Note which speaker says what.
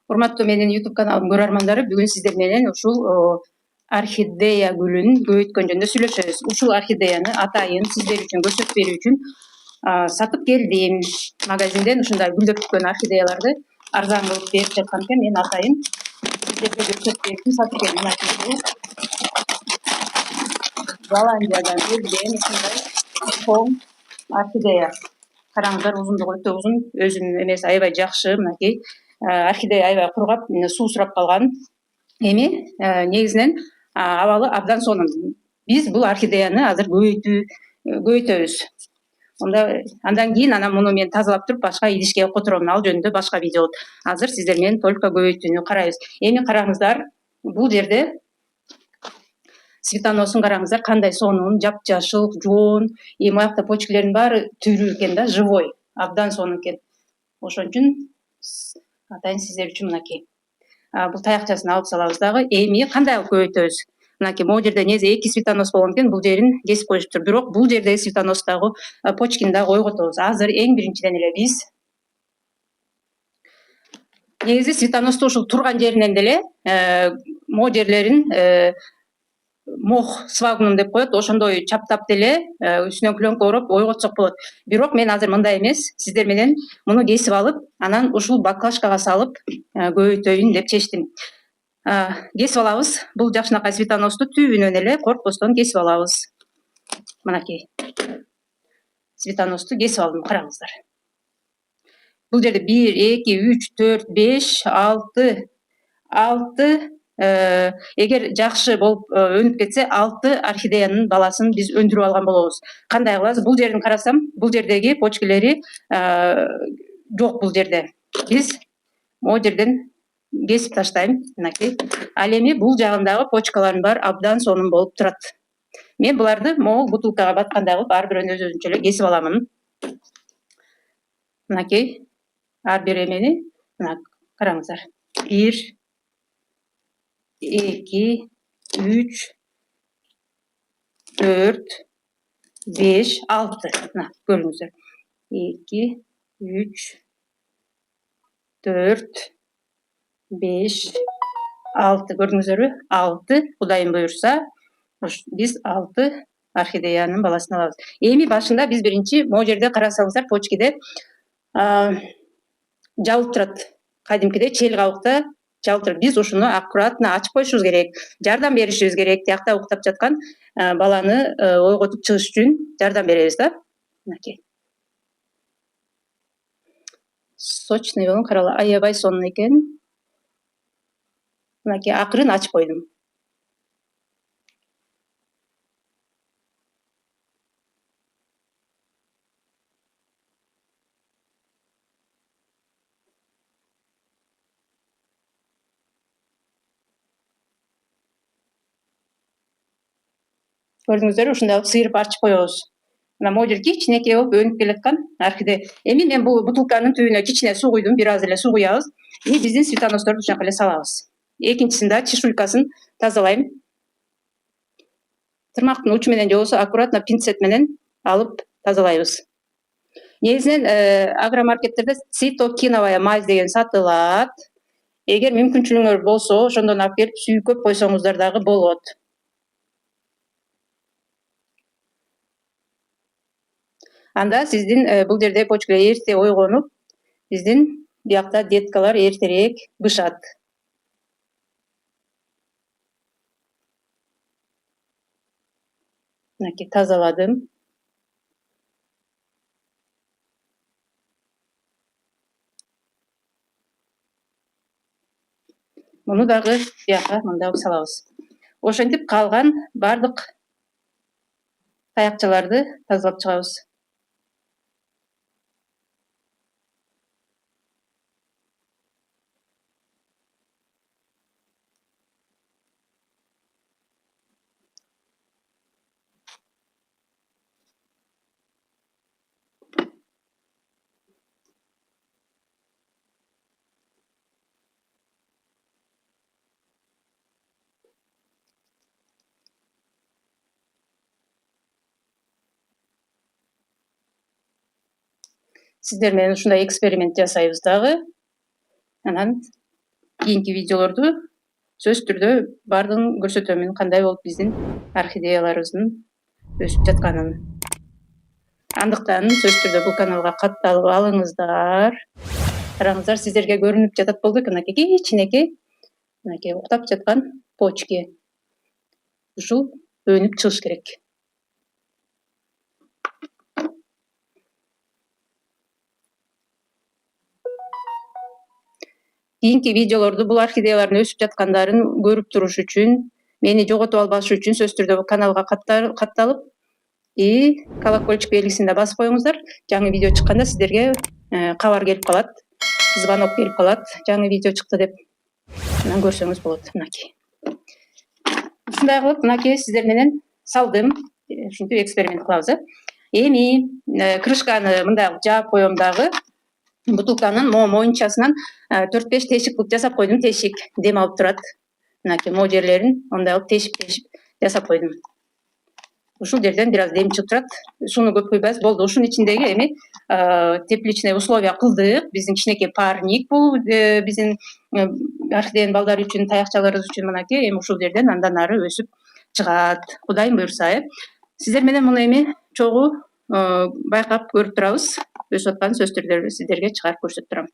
Speaker 1: Урматтуу менин YouTube каналым көрөрмандары, бүгүн сиздер менен ушул орхидея гүлүн көбөйткөн жөнүндө сүйлөшөбүз. Ушул орхидеяны атайын сиздер үчүн көрсөтүп берүү үчүн сатып келдим. Магазинден ушундай гүлдөп түшкөн орхидеяларды арзан кылып берип жаткан экен. Мен атайын сиздерге көрсөтүп берүү үчүн сатып келдим. Голландиядан келген ушундай чоң орхидея. Караңыздар, узундугу өтө узун, өзүнүн эмеси аябай жакшы. Мынакей орхидея аябай кургап, суу сурап калган. Эми негизинен абалы абдан сонун. Биз бул орхидеяны азыр көбөйтөбүз. Андан кийин муну мен тазалап туруп башка идишке котором. Ал жөнүндө башка видео. Азыр сиздер менен только көбөйтүүнү карайбыз. Эми караңыздар, бул жерде цветоносун караңыздар, кандай сонун, жапжашыл, жоон. Эми аякта почкалердин баары тирүү экен да, живой. Абдан сонун экен. Ошон үчүн атайын сиздер үчүн мынакей. Бул таякчасын алып салабыз дагы. Эми кандай кылып көбөйтөбүз? Мынакей, могу жерде негизи 2 цветонос болгон экен, бул жерин кесип коюшуптур. Бирок бул жердеги цветоностагы почкини дагы ойготобуз. Азыр эң биринчиден эле биз негизи цветоносту ушул турган жеринен деле могу жерлерин мох свагнум деп коет, ошондой чаптап деле үстүнөн пленка ороп ойготсок болот. Бирок мен азыр мындай эмес, сиздер менен муну кесип алып, анан ушул баклажкага салып көбөйтөйүн деп чечтим. Кесип алабыз. Бул жакшынакай цветоносту түбүнөн эле коркпостон кесип алабыз. Мынакей. Цветоносту кесип алдым, караңыздар. Бул жерде 1, 2, 3, 4, 5, 6 эгер жакшы болуп өнүп кетсе 6 орхидеянын баласын биз өндүрүп алган болобуз. Кандай кылабыз? Бул жерин карасам, бул жердеги почкалери жок бул жерде. Биз могу жерден кесип таштайм, мынакей. Ал эми бул жагындагы почкалардын баары абдан сонун болуп турат. Мен буларды могу бутылкага баткандай кылып ар бирөөнү өз-өзүнчө эле кесип аламын. Мынакей. Ар бир эмени, мына караңыздар. 1, 2, 3, 4, 5, 6. Мына көрүңүздөр. 2, 3, 4, 5, 6. Көрдүңүздөрбү? 6. Кудайым буюрса, биз 6 орхидеянын баласын алабыз. Эми башында биз биринчи могу жерде карасаңыздар, почкиде жабылып турат. Кадимкидей чел кабыкта жабылып турат. Биз ушуну аккуратно ачып коюшубуз керек. Жардам беришибиз керек. Тиякта уктап жаткан баланы ойготуп чыгыш үчүн жардам беребиз да. Мынакей. Сочный болгон, карала, аябай сонун экен. Мынакей, акырын ачып койдум. Көрдүңүздөрбү? Ушундай кылып сыйрып ачып коебуз. Мына могу жер кичинекей болуп өнүп келаткан орхидея. Эми мен бул бутылканын түбүнө кичине суу куйдум, бир аз эле суу куябыз. Эми биздин цветоносторду ушул жака эле салабыз. Экинчисин да чешуйкасын тазалайм. Тырмактын учу менен же болбосо аккуратно пинцет менен алып тазалайбыз. Негизинен агромаркеттерде цитокиновая мазь деген сатылат. Эгер мүмкүнчүлүгүңөр болсо, ошондон алып келип сүйкөп койсоңуздар дагы болот. Анда сиздин бул жерде почкалар эрте ойгонуп, биздин биякта деткалар эртерээк бышат. Мынакей, тазаладым. Муну дагы бияка мындай кылып салабыз. Ошентип калган бардык таякчаларды тазалап чыгабыз. Сиздер менен ушундай эксперимент жасайбыз дагы. Анан кийинки видеолорду сөзсүз түрдө баардыгын көрсөтөмүн, кандай болуп биздин орхидеяларыбыздын өсүп жатканын. Андыктан сөзсүз түрдө бул каналга катталып алыңыздар. Караңыздар, сиздерге көрүнүп жатат болду мынакей кичинекей, мынакей уктап жаткан почки. Ушул өнүп чыгыш керек. Кийинки видеолорду бул орхидеялардын өсүп жаткандарын көрүп туруш үчүн, мени жоготуп албаш үчүн сөзсүз түрдө бул каналга катталып и колокольчик белгисин да басып коюңуздар. Жаңы видео чыкканда сиздерге кабар келип калат, звонок келип калат, жаңы видео чыкты деп. Анан көрсөңүз болот. Мынакей. Ушундай кылып, мынакей сиздер менен салдым. Ушинтип эксперимент кылабыз. Эми крышканы мындай жаап коем дагы. Бутылканын моюнчасынан 4-5 тешик кылып жасап койдум. Тешик дем алып турат. Мынакей могу жерлерин мындай кылып тешип жасап койдум. Ушул жерден бир аз дем чыгып турат. Сууну көп куйбайбыз. Болду. Ушунун ичиндеги эми тепличный условия кылдык. Биздин кичинекей парник бул биздин орхидеянын балдары үчүн, таякчаларыбыз үчүн мынакей эми ушул жерден андан ары өсүп чыгат. Кудайым буйрса, сиздер менен муну эми чогуу байкап көрүп турабыз. Өсүп атканын сөзсүз түрдө сиздерге чыгарып көрсөтүп турам.